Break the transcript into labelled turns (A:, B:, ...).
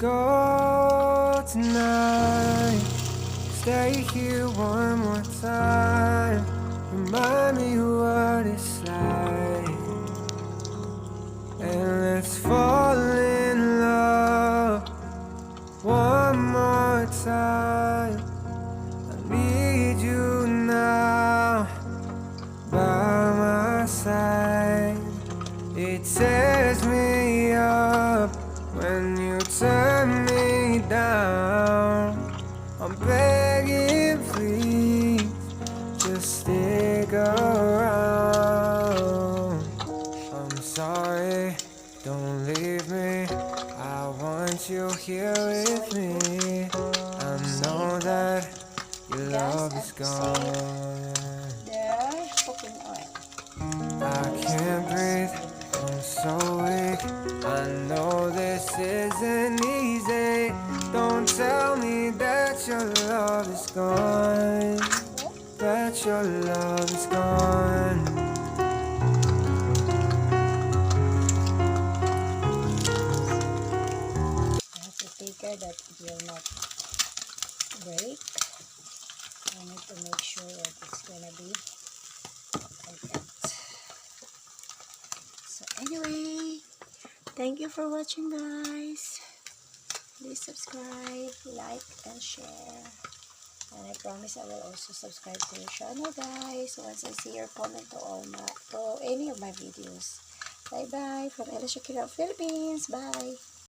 A: go tonight. Stay here one more time. Remind me what it's like. And let's fall in love one more time. I need you now by my side. It tears me up when you turn me down. I'm begging, please, just stick around. I'm sorry, don't leave me. I want you here with me. I know that your love is gone.
B: The cooking oil.
A: I can't breathe, I'm so weak. I know this isn't easy. Don't tell me that your love is gone. That your love is gone.
B: I have to take care that it will not break. I need to make sure that it's gonna be like that. So anyway, thank you for watching, guys. Please subscribe, like, and share. And I promise I will also subscribe to your channel, guys, once I see your comment to any of my videos. Bye bye from Ella Shakira Philippines. Bye.